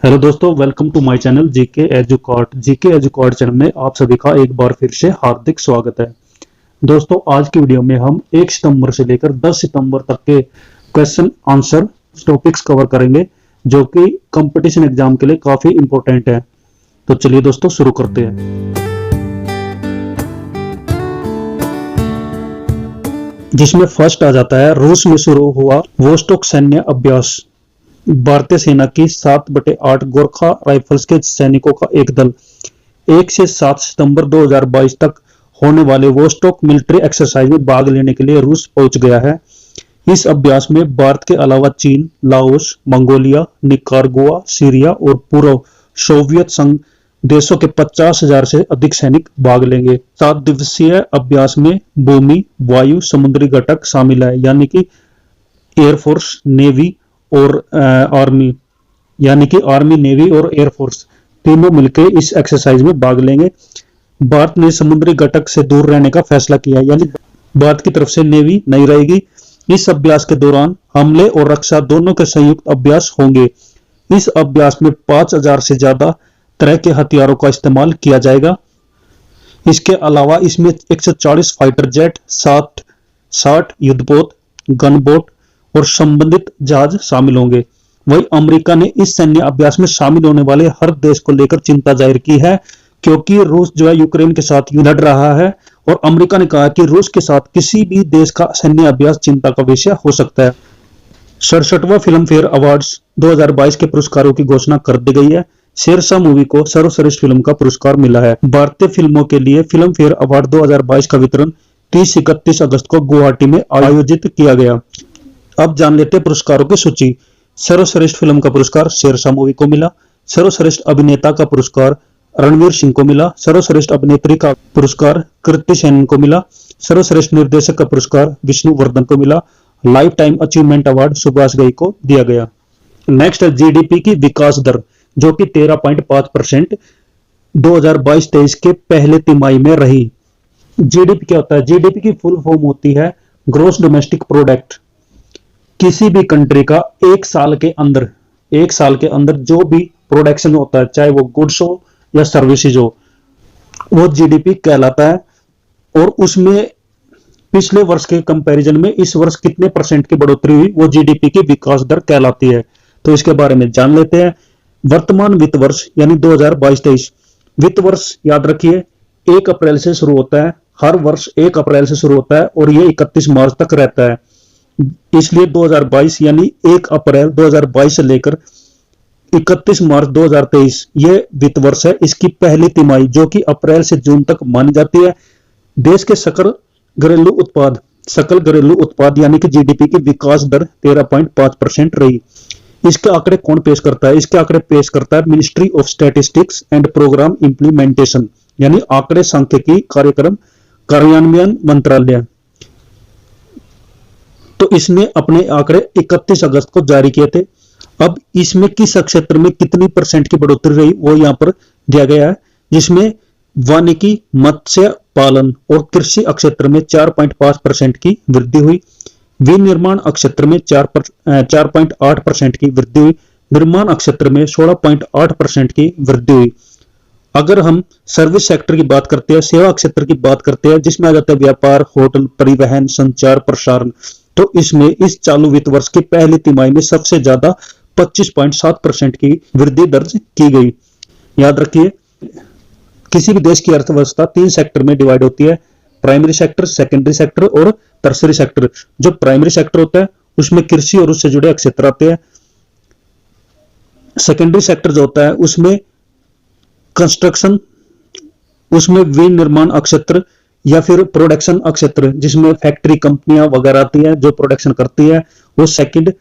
Hello दोस्तों, welcome to my channel GK Educord channel में आप सभी का एक बार फिर से हार्दिक स्वागत है। दोस्तों, आज की वीडियो में हम 1 सितंबर से लेकर 10 सितंबर तक के क्वेश्चन आंसर टॉपिक्स कवर करेंगे जो कि कंपटीशन एग्जाम के लिए काफी इंपॉर्टेंट है। तो चलिए दोस्तों शुरू करते हैं। जिसमें फर्स्ट आ जाता है, रूस में शुरू हुआ वोस्टोक सैन्य अभ्यास। भारतीय सेना की 7/8 गोरखा राइफल्स के सैनिकों का एक दल 1 से 7 सितंबर 2022 तक होने वाले वोस्टोक मिलिट्री एक्सरसाइज में भाग लेने के लिए रूस पहुंच गया है। इस अभ्यास में भारत के अलावा चीन, लाओस, मंगोलिया, निकारागुआ, सीरिया और पूर्व सोवियत संघ देशों के 50,000 से अधिक सैनिक भाग लेंगे। 7 दिवसीय अभ्यास में भूमि, वायु, समुद्री घटक शामिल है, यानी कि एयरफोर्स, नेवी और आर्मी, यानी कि आर्मी, नेवी और एयरफोर्स तीनों मिलकर इस एक्सरसाइज में भाग लेंगे। भारत ने समुद्री घटक से दूर रहने का फैसला किया, यानी भारत की तरफ से नेवी नहीं रहेगी। इस अभ्यास के दौरान हमले और रक्षा दोनों के संयुक्त अभ्यास होंगे। इस अभ्यास में 5,000 से ज्यादा तरह के हथियारों का इस्तेमाल किया जाएगा। इसके अलावा इसमें 140 फाइटर जेट, 60 युद्धपोत, गन बोट और संबंधित जहाज शामिल होंगे। वही अमेरिका ने इस सैन्य अभ्यास में शामिल होने वाले हर देश को लेकर चिंता जाहिर की है, क्योंकि रूस जो है यूक्रेन के साथ लड़ रहा है और अमेरिका ने कहा कि रूस के साथ किसी भी देश का सैन्य अभ्यास चिंता का विषय हो सकता है। 67वां फिल्म फेयर अवार्ड्स 2022 के पुरस्कारों की घोषणा कर दी गई है। शेरशाह मूवी को सर्वश्रेष्ठ फिल्म का पुरस्कार मिला है। भारतीय फिल्मों के लिए फिल्म फेयर अवार्ड 2022 का वितरण 30-31 अगस्त को गुवाहाटी में आयोजित किया गया। अब जान लेते हैं पुरस्कारों की सूची। सर्वश्रेष्ठ फिल्म का पुरस्कार शेरशाह मूवी को मिला। सर्वश्रेष्ठ अभिनेता का पुरस्कार रणवीर सिंह को मिला। सर्वश्रेष्ठ अभिनेत्री का पुरस्कार कृति सेनन को मिला। सर्वश्रेष्ठ निर्देशक का पुरस्कार विष्णु वर्धन को मिला। Life time achievement award Subhash Ghai को दिया गया। नेक्स्ट है जीडीपी की विकास दर, जो कि 13.5% 2022-23 के पहले तिमाही में रही। जीडीपी क्या होता है? जीडीपी की फुल फॉर्म होती है ग्रॉस डोमेस्टिक प्रोडक्ट। किसी भी कंट्री का एक साल के अंदर जो भी प्रोडक्शन होता है, चाहे वो गुड्स हो या सर्विसेज हो, वो जीडीपी कहलाता है। और उसमें पिछले वर्ष के कंपैरिजन में इस वर्ष कितने % की बढ़ोतरी हुई, वो जीडीपी की विकास दर कहलाती है। तो इसके बारे में जान लेते हैं। वर्तमान वित्त वर्ष यानी 2022-23 वित्त वर्ष याद रखिए 1 अप्रैल से शुरू होता है। हर वर्ष 1 अप्रैल से शुरू होता है और ये 31 मार्च तक रहता है। इसलिए 2022 यानी 1 अप्रैल 2022 से लेकर 31 मार्च 2023 ये वित्त वर्ष है। इसकी पहली तिमाही जो कि अप्रैल से जून तक मानी जाती है। देश के सकल घरेलू उत्पाद यानी कि जीडीपी की विकास दर 13.5% रही। इसके आंकड़े कौन पेश करता है? इसके आंकड़े पेश करता है ministry of statistics and programme implementation, यानी आंकड़े सांख्यिकी कार्यक्रम कार्यान्वयन मंत्रालय। तो इसने अपने आंकड़े 31 अगस्त को जारी किए थे। अब इसमें किस क्षेत्र में कितनी % की बढ़ोतरी रही वो यहां पर दिया गया है, जिसमें वानिकी, मत्स्य पालन और कृषि क्षेत्र में 4.5% की वृद्धि हुई। विनिर्माण क्षेत्र में 4.8% की वृद्धि हुई। निर्माण क्षेत्र में 16.8% की वृद्धि हुई। अगर हम सर्विस सेक्टर की बात करते हैं, सेवा क्षेत्र की बात करते हैं, जिसमें आ जाता है व्यापार, होटल, परिवहन, संचार, प्रसारण, तो इसमें इस चालू वित्त वर्ष की पहली तिमाही में सबसे ज्यादा 25.7% की वृद्धि दर्ज की गई। याद रखिए, किसी भी देश की अर्थव्यवस्था 3 सेक्टर में डिवाइड होती है: प्राइमरी सेक्टर, सेकेंडरी सेक्टर और टर्सरी सेक्टर। जो प्राइमरी सेक्टर होता है उसमें कृषि और उससे जुड़े क्षेत्र आते हैं। सेकेंडरी सेक्टर जो होता है उसमें कंस्ट्रक्शन, उसमें विनिर्माण क्षेत्र या फिर प्रोडक्शन क्षेत्र, जिसमें फैक्ट्री, कंपनियां वगैरह आती है जो प्रोडक्शन करती है, वो सेकंड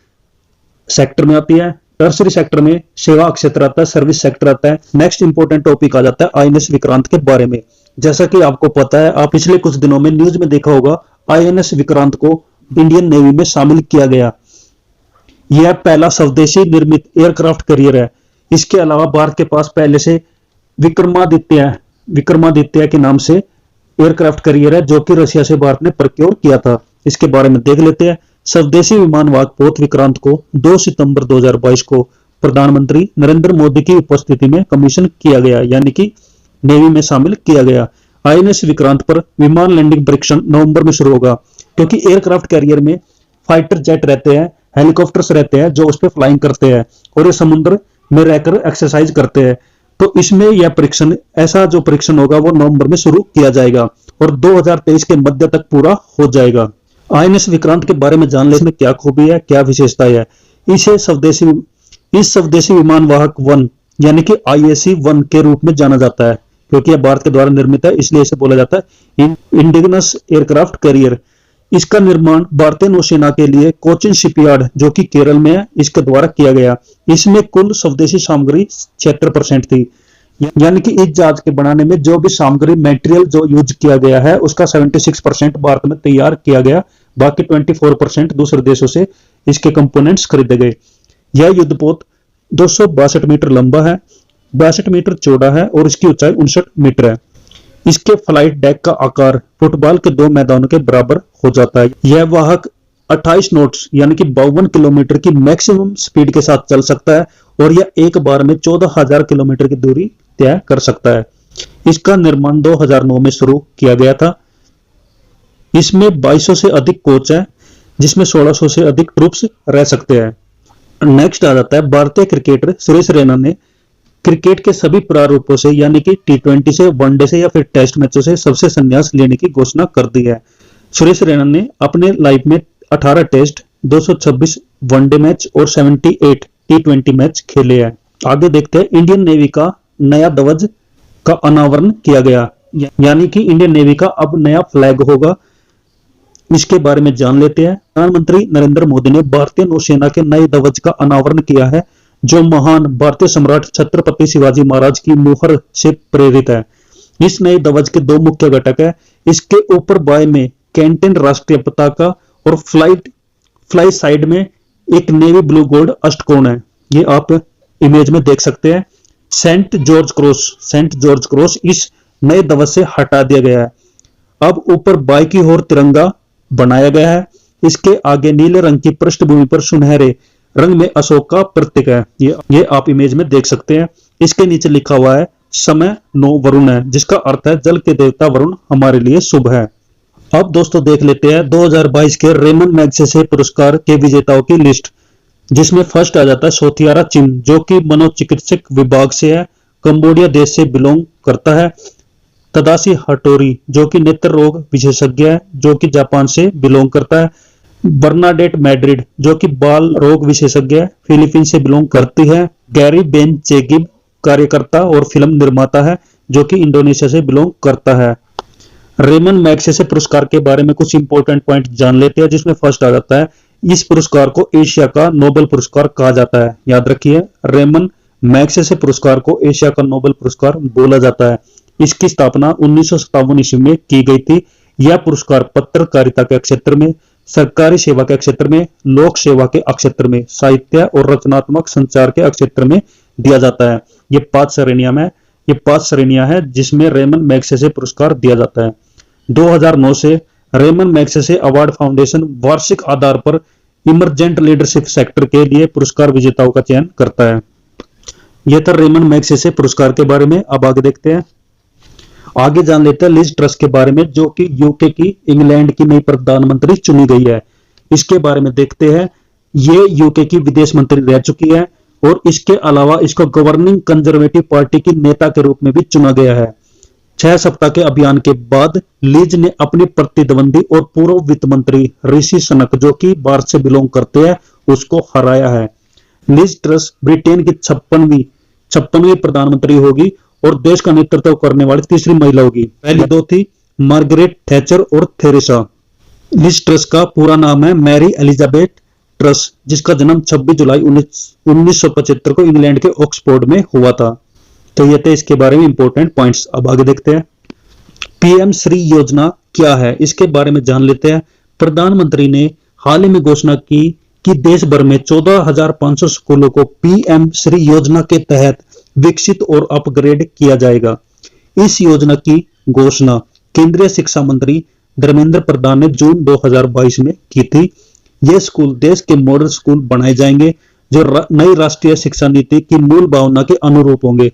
सेक्टर में आती है। टर्सरी सेक्टर में सेवा क्षेत्र आता है, सर्विस सेक्टर आता है। नेक्स्ट इंपॉर्टेंट टॉपिक आ जाता है आईएनएस विक्रांत के बारे में। जैसा कि आपको पता है, आप पिछले कुछ दिनों में न्यूज में देखा होगा, आईएनएस विक्रांत को इंडियन नेवी में शामिल किया गया। यह पहला स्वदेशी निर्मित एयरक्राफ्ट कैरियर है। इसके अलावा भारत के पास पहले से विक्रमादित्य के नाम से एयरक्राफ्ट कैरियर है, जो कि रशिया से भारत ने प्रक्योर किया था। इसके बारे में देख लेते हैं। स्वदेशी विमान वाहक पोत विक्रांत को 2 सितंबर 2022 को प्रधानमंत्री नरेंद्र मोदी की उपस्थिति में कमीशन किया गया, यानी कि नेवी में शामिल किया गया। आईएनएस विक्रांत पर विमान लैंडिंग परीक्षण नवंबर में शुरू होगा, क्योंकि एयरक्राफ्ट कैरियर में फाइटर जेट रहते हैं, हेलीकॉप्टर्स रहते हैं जो उस पर फ्लाइंग करते हैं और ये समुद्र में रहकर एक्सरसाइज करते हैं। तो इसमें यह परीक्षण, ऐसा जो परीक्षण होगा वो नवंबर में शुरू किया जाएगा और 2023 के मध्य तक पूरा हो जाएगा। आईएनएस विक्रांत के बारे में जान लें, इसमें क्या खूबी है, क्या विशेषता है। इस स्वदेशी विमान वाहक 1 यानी कि IAC-1 के रूप में जाना जाता है, क्योंकि यह भारत के द्वारा निर्मित है, इसलिए इसे बोला जाता है इंडिजिनस एयरक्राफ्ट कैरियर। इसका निर्माण भारतीय नौसेना के लिए कोचिन शिपयार्ड, जो कि केरल में है, इसके द्वारा किया गया। इसमें कुल स्वदेशी सामग्री 76% थी, यानी कि इस जहाज के बनाने में जो भी सामग्री मटेरियल जो यूज किया गया है उसका 76% भारत में तैयार किया गया, बाकी 24% दूसरे देशों से इसके कंपोनेंट्स खरीदे गए। यह युद्धपोत 262 मीटर लंबा है, 62 मीटर चौड़ा है और इसकी ऊंचाई 59 मीटर है। इसके फ्लाइट डेक का आकार फुटबॉल के 2 मैदानों के बराबर हो जाता है। यह वाहक 28 नॉट्स यानी कि 52 किलोमीटर की मैक्सिमम स्पीड के साथ चल सकता है और यह एक बार में 14,000 किलोमीटर की दूरी तय कर सकता है। इसका निर्माण 2009 में शुरू किया गया था। इसमें 2200 से अधिक कोच है, जिसमें 1600 से अधिक ट्रूप्स रह सकते हैं। नेक्स्ट आ जाता है भारतीय क्रिकेटर सुरेश रैना ने क्रिकेट के सभी प्रारूपों से, यानी कि T20 से, वनडे से या फिर टेस्ट मैचों से सबसे संन्यास लेने की घोषणा कर दी है। सुरेश रैना ने अपने लाइफ में 18 टेस्ट, 226 वनडे मैच और 78 T20 मैच खेले हैं। आगे देखते हैं, इंडियन नेवी का नया ध्वज का अनावरण किया गया, यानी कि इंडियन नेवी का अब नया फ्लैग होगा। इसके बारे में जान लेते हैं। प्रधानमंत्री नरेंद्र मोदी ने भारतीय नौसेना के नए ध्वज का अनावरण किया है, जो महान भारतीय सम्राट छत्रपति शिवाजी महाराज की मुहर से प्रेरित है। इस नए ध्वज के 2 मुख्य घटक है। इसके ऊपर बाएं में कैंटेन राष्ट्रीय पताका और फ्लाई साइड में एक नेवी ब्लू गोल्ड अष्टकोण है। ये आप इमेज में देख सकते हैं। सेंट जॉर्ज क्रॉस इस नए ध्वज से हटा दिया गया है। अब ऊपर बाएं की ओर तिरंगा बनाया गया है। इसके आगे नीले रंग की पृष्ठभूमि पर सुनहरे रंग में अशोक का प्रतीक है। ये आप इमेज में देख सकते हैं। इसके नीचे लिखा हुआ है समय 9 वरुण है, जिसका अर्थ है जल के देवता वरुण हमारे लिए शुभ है। अब दोस्तों देख लेते हैं 2022 के रेमन मैग्सेसे पुरस्कार के विजेताओं की लिस्ट, जिसमें फर्स्ट आ जाता है सोथियारा चिम, जो कि मनोचिकित्सक विभाग से है, कंबोडिया देश से बिलोंग करता है। तदाशी हटोरी, जो कि नेत्र रोग विशेषज्ञ है, जो कि जापान से बिलोंग करता है। बर्नाडेट मैड्रिड, जो कि बाल रोग विशेषज्ञ है, फिलीपीन से बिलोंग करती है। गैरी बेन चेगिब, कार्यकर्ता और फिल्म निर्माता है, जो कि इंडोनेशिया से बिलोंग करता है। रेमन मैग्सेसे पुरस्कार के बारे में कुछ इंपॉर्टेंट पॉइंट जान लेते हैं, जिसमें फर्स्ट आ जाता है, इस पुरस्कार को एशिया का नोबेल पुरस्कार कहा जाता है। याद रखिए, रेमन मैग्सेसे पुरस्कार को एशिया का नोबेल पुरस्कार बोला जाता है। इसकी स्थापना 1957 ईस्वी में की गई थी। यह पुरस्कार पत्रकारिता के क्षेत्र में, सरकारी सेवा के क्षेत्र में, लोक सेवा के क्षेत्र में, साहित्य और रचनात्मक संचार के क्षेत्र में दिया जाता है। ये 5 श्रेणियां हैं जिसमें रेमन मैग्सेसे पुरस्कार दिया जाता है। 2009 से रेमन मैग्सेसे अवार्ड फाउंडेशन वार्षिक आधार पर इमर्जेंट लीडरशिप सेक्टर के लिए पुरस्कार विजेताओं का चयन करता है। यह था रेमन मैग्सेसे पुरस्कार के बारे में। अब आगे देखते हैं, आगे जान लेते हैं लिज ट्रस के बारे में, जो कि यूके की, इंग्लैंड की नई प्रधानमंत्री चुनी गई है। इसके बारे में देखते हैं। ये यूके की विदेश मंत्री रह चुकी है और इसके अलावा इसको गवर्निंग कंजर्वेटिव पार्टी की नेता के रूप में भी चुना गया है। 6 सप्ताह के अभियान के बाद लिज ने अपनी प्रतिद्वंदी और पूर्व वित्त मंत्री ऋषि सुनक, जो कि भारत से बिलोंग करते हैं, उसको हराया है। लिज ट्रस ब्रिटेन की 56वीं प्रधानमंत्री होगी और देश का नेतृत्व करने वाली तीसरी महिला होगी। पहली 2 थी मार्गरेट थैचर और थेरेसा। लिज ट्रस का पूरा नाम है मैरी एलिजाबेथ ट्रस, जिसका जन्म 26 जुलाई 1975 को इंग्लैंड के ऑक्सफोर्ड में हुआ था। तो ये थे इसके बारे में इंपॉर्टेंट पॉइंट्स। अब आगे देखते हैं, पीएम श्री योजना क्या है, इसके बारे में जान लेते हैं। प्रधानमंत्री ने हाल ही में घोषणा की कि देश भर में 14,500 स्कूलों को पीएम श्री योजना के तहत विकसित और अपग्रेड किया जाएगा। इस योजना की घोषणा केंद्रीय शिक्षा मंत्री धर्मेंद्र प्रधान ने जून 2022 में की थी। ये स्कूल देश के मॉडल स्कूल बनाए जाएंगे, जो नई राष्ट्रीय शिक्षा नीति की मूल भावना के अनुरूप होंगे।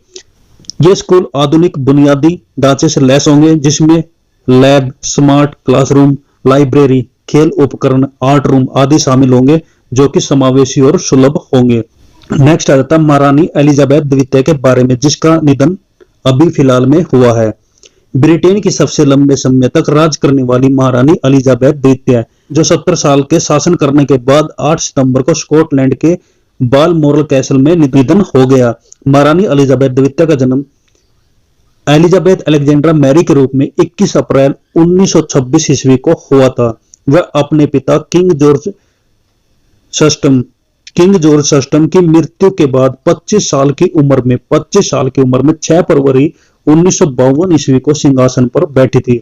ये स्कूल आधुनिक बुनियादी ढांचे से लैस होंगे, जिसमें लैब, स्मार्ट क्लासरूम, लाइब्रेरी, खेल उपकरण, आर्ट रूम आदि शामिल होंगे, जो कि समावेशी और सुलभ होंगे। नेक्स्ट आ जाता है महारानी एलिजाबेथ द्वितीय के बारे में, जिसका निधन अभी फिलहाल में हुआ है। ब्रिटेन की सबसे लंबे समय तक राज करने वाली महारानी एलिजाबेथ द्वितीय, जो 70 साल के शासन करने के बाद 8 सितंबर को स्कॉटलैंड के बालमोरल कैसल में निधन हो गया। महारानी एलिजाबेथ द्वितीय का जन्म एलिजाबेथ अलेक्जेंड्रा मैरी के रूप में 21 अप्रैल 1926 ईस्वी को हुआ था। वह अपने पिता किंग जॉर्ज षष्ठम की मृत्यु के बाद 25 साल की उम्र में 6 फरवरी 1952 ईस्वी को सिंहासन पर बैठी थी।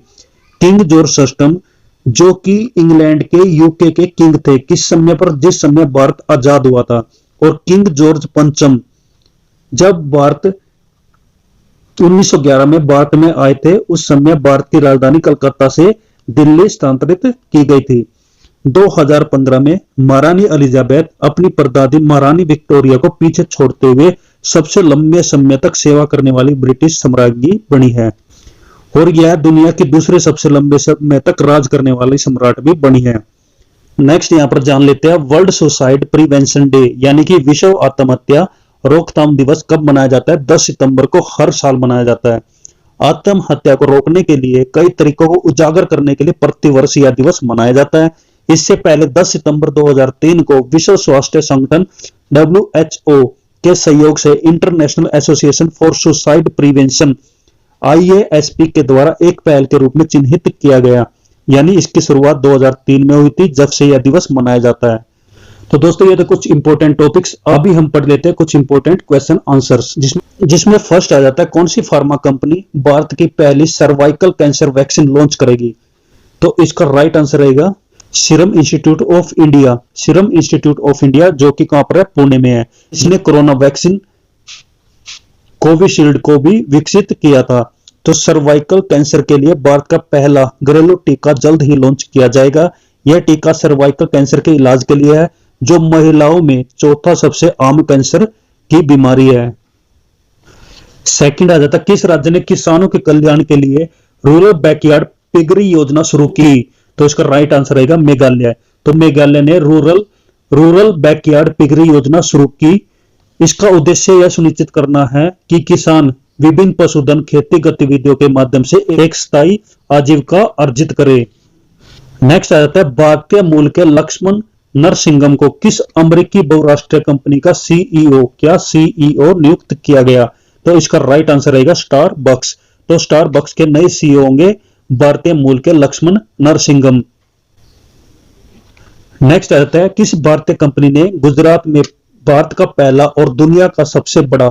किंग जॉर्ज षष्ठम, जो कि इंग्लैंड के यूके के किंग थे जिस समय भारत आजाद हुआ था, और किंग जॉर्ज पंचम, जब भारत 1911 में भारत में आए थे, उस समय भारत की राजधानी कलकत्ता से दिल्ली स्थानांतरित की गई थी। 2015 में महारानी एलिजाबेथ अपनी परदादी महारानी विक्टोरिया को पीछे छोड़ते हुए सबसे लंबे समय तक सेवा करने वाली ब्रिटिश सम्राज्ञी बनी है, और यह दुनिया की दूसरे सबसे लंबे समय तक राज करने वाली सम्राट भी बनी है। नेक्स्ट यहाँ पर जान लेते हैं वर्ल्ड सुसाइड प्रिवेंशन डे, यानी कि विश्व आत्महत्या रोकथाम दिवस कब मनाया जाता है। 10 सितंबर को हर साल मनाया जाता है। आत्महत्या को रोकने के लिए कई तरीकों को उजागर करने के लिए प्रतिवर्ष यह दिवस मनाया जाता है। इससे पहले 10 सितंबर 2003 को विश्व स्वास्थ्य संगठन WHO के सहयोग से international association for suicide prevention IASP के द्वारा एक पहल के रूप में चिन्हित किया गया, यानी इसकी शुरुआत 2003 में हुई थी, जब से यह दिवस मनाया जाता है। तो दोस्तों ये तो कुछ इंपॉर्टेंट टॉपिक्स, अभी हम पढ़ लेते हैं कुछ इंपॉर्टेंट क्वेश्चन आंसर्स, जिसमें फर्स्ट आ जाता है कौन सी फार्मा कंपनी भारत की पहली सर्वाइकल कैंसर वैक्सीन लॉन्च करेगी। तो इसका राइट आंसर रहेगा सीरम इंस्टीट्यूट ऑफ इंडिया, जो कि कहां पर है, पुणे में है। इसने कोरोना वैक्सीन कोविशील्ड को भी विकसित किया था। तो सर्वाइकल कैंसर के लिए भारत का पहला घरेलू टीका जल्द ही लॉन्च किया जाएगा। यह टीका सर्वाइकल कैंसर के इलाज के लिए है, जो महिलाओं में चौथा सबसे आम कैंसर की बीमारी है। सेकंड आ जाता, किस राज्य ने किसानों के कल्याण के लिए रूरल बैकयार्ड पिगरी योजना शुरू की। तो इसका राइट आंसर रहेगा मेघालय। तो मेघालय ने रूरल बैकयार्ड पिगरी योजना शुरू की। इसका उद्देश्य यह सुनिश्चित करना है कि किसान विभिन्न पशुधन खेती गतिविधियों के माध्यम से एक स्थायी आजीविका अर्जित करे। नेक्स्ट आ जाता है भारतीय मूल के लक्ष्मण नरसिंगम को किस अमेरिकी बहुराष्ट्रीय कंपनी का CEO नियुक्त किया गया। तो इसका राइट आंसर रहेगा स्टारबक्स। तो स्टारबक्स के नए CEO होंगे भारतीय मूल के लक्ष्मण नरसिंगम। नेक्स्ट आ जाता है किस भारतीय कंपनी ने गुजरात में भारत का पहला और दुनिया का सबसे बड़ा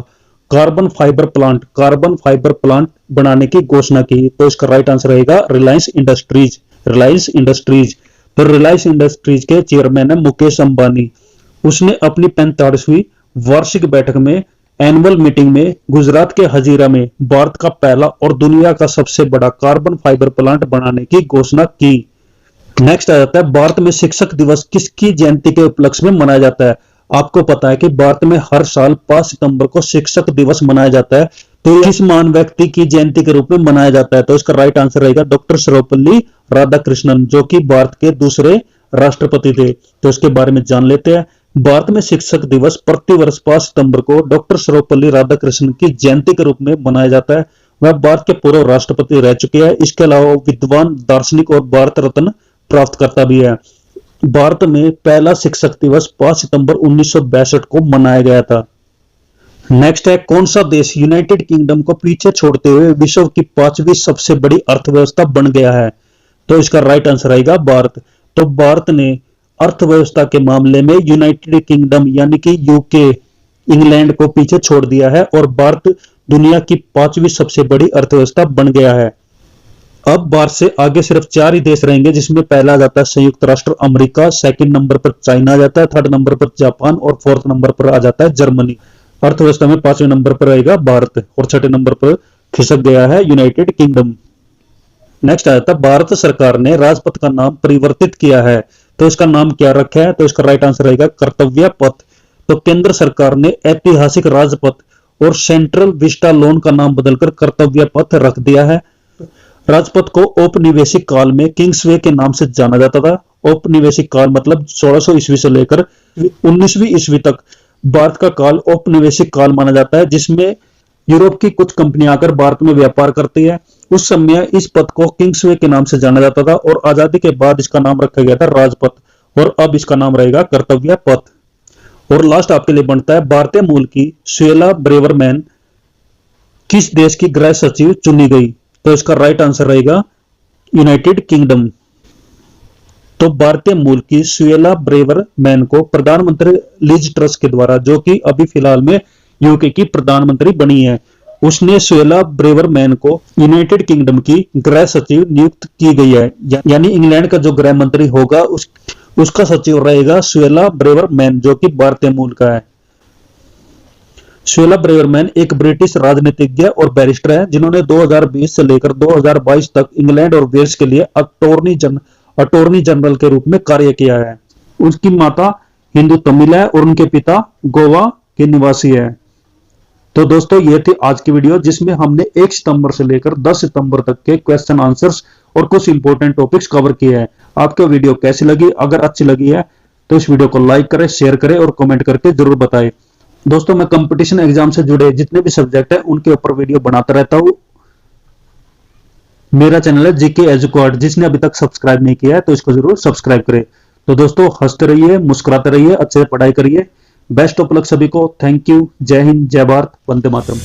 कार्बन फाइबर प्लांट बनाने की घोषणा की। तो इसका राइट आंसर रहेगा रिलायंस इंडस्ट्रीज। तो रिलायंस इंडस्ट्रीज के चेयरमैन है मुकेश अंबानी। उसने अपनी 45वीं वार्षिक बैठक में एनुअल मीटिंग में गुजरात के हजीरा में भारत का पहला और दुनिया का सबसे बड़ा कार्बन फाइबर प्लांट बनाने की घोषणा की। नेक्स्ट आ जाता है भारत में शिक्षक दिवस किसकी जयंती के उपलक्ष्य में मनाया जाता है। आपको पता है कि भारत में हर साल 5 सितंबर को शिक्षक दिवस मनाया जाता है। तो किस महान व्यक्ति की जयंती के रूप में मनाया जाता है। तो इसका राइट आंसर रहेगा डॉक्टर सर्वपल्ली राधाकृष्णन, जो कि भारत के दूसरे राष्ट्रपति थे। तो इसके बारे में जान लेते हैं। भारत में शिक्षक दिवस प्रतिवर्ष 5 सितंबर को डॉक्टर सर्वपल्ली राधाकृष्णन की जयंती के रूप में मनाया जाता है। वह भारत के पूर्व राष्ट्रपति रह चुके हैं। इसके अलावा विद्वान, दार्शनिक और भारत रत्न प्राप्तकर्ता भी है। भारत में पहला शिक्षक दिवस 5 सितंबर 1962 को मनाया गया था। नेक्स्ट है कौन सा देश यूनाइटेड किंगडम को पीछे छोड़ते हुए विश्व की 5वीं सबसे बड़ी अर्थव्यवस्था बन गया है। तो इसका राइट आंसर आएगा भारत। तो भारत ने अर्थव्यवस्था के मामले में यूनाइटेड किंगडम यानी कि यूके, इंग्लैंड को पीछे छोड़ दिया है और भारत दुनिया की 5वीं सबसे बड़ी अर्थव्यवस्था बन गया है। अब भारत से आगे सिर्फ 4 ही देश रहेंगे, जिसमें पहला आ जाता है संयुक्त राष्ट्र अमेरिका, सेकंड नंबर पर चाइना आ जाता है, थर्ड नंबर पर जापान और फोर्थ नंबर पर आ जाता है जर्मनी। अर्थव्यवस्था में 5वें नंबर पर रहेगा भारत और छठे नंबर पर खिसक गया है यूनाइटेड किंगडम। नेक्स्ट आ जाता है भारत सरकार ने राजपथ का नाम परिवर्तित किया है। तो इसका नाम क्या रखा है। तो इसका राइट आंसर रहेगा कर्तव्य पथ। तो केंद्र सरकार ने ऐतिहासिक राजपथ और सेंट्रल विस्टा लोन का नाम बदलकर कर्तव्य पथ रख दिया है। राजपथ को औपनिवेशिक काल में किंग्सवे के नाम से जाना जाता था। औपनिवेशिक काल मतलब 1600 ईस्वी से लेकर 19वीं ईस्वी तक भारत का काल औपनिवेशिक काल माना जाता है, जिसमें यूरोप की कुछ कंपनियां आकर भारत में व्यापार करती है। उस समय इस पथ को किंग्सवे के नाम से जाना जाता था और आजादी के बाद इसका नाम रखा गया था राजपथ और अब इसका नाम रहेगा कर्तव्य पथ। और लास्ट आपके लिए बनता है भारतीय मूल की सुएला ब्रेवरमैन किस देश की गृह सचिव चुनी गई? तो इसका राइट आंसर रहेगा यूनाइटेड किंगडम। तो भारतीय मूल की सुएला ब्रेवरमैन को प्रधानमंत्री लिज ट्रस के द्वारा, जो कि अभी फिलहाल में यूके की प्रधानमंत्री बनी है, उसने सुएला ब्रेवरमैन को यूनाइटेड किंगडम की गृह सचिव नियुक्त की गई है। यानी इंग्लैंड का जो गृह मंत्री होगा उसका सचिव रहेगा सुएला ब्रेवरमैन, जो कि भारतीय मूल का है। सुएला ब्रेवरमैन एक ब्रिटिश राजनीतिज्ञ और बैरिस्टर है, जिन्होंने 2020 से लेकर 2022 तक इंग्लैंड और वेल्स के लिए अटॉर्नी जनरल के रूप में कार्य किया है। उसकी माता हिंदू तमिल है और उनके पिता गोवा के निवासी है। तो दोस्तों ये थी आज की वीडियो, जिसमें हमने 1 सितंबर से लेकर 10 सितंबर तक के क्वेश्चन आंसर्स और कुछ इंपॉर्टेंट टॉपिक्स कवर किए हैं। आपको वीडियो कैसी लगी? अगर अच्छी लगी है तो इस वीडियो को लाइक करें, शेयर करें और कमेंट करके जरूर बताएं। दोस्तों मैं कंपटीशन एग्जाम से जुड़े जितने भी सब्जेक्ट है उनके ऊपर वीडियो बनाता रहता हूं। मेरा चैनल है जीके एजुकेट, जिसने अभी तक सब्सक्राइब नहीं किया है तो इसको जरूर सब्सक्राइब करें। तो दोस्तों हंसते रहिए, मुस्कुराते रहिए, अच्छे से पढ़ाई करिए। बेस्ट ऑफ लक सभी को। Thank you. जय हिंद, जय भारत, वंदे मातरम।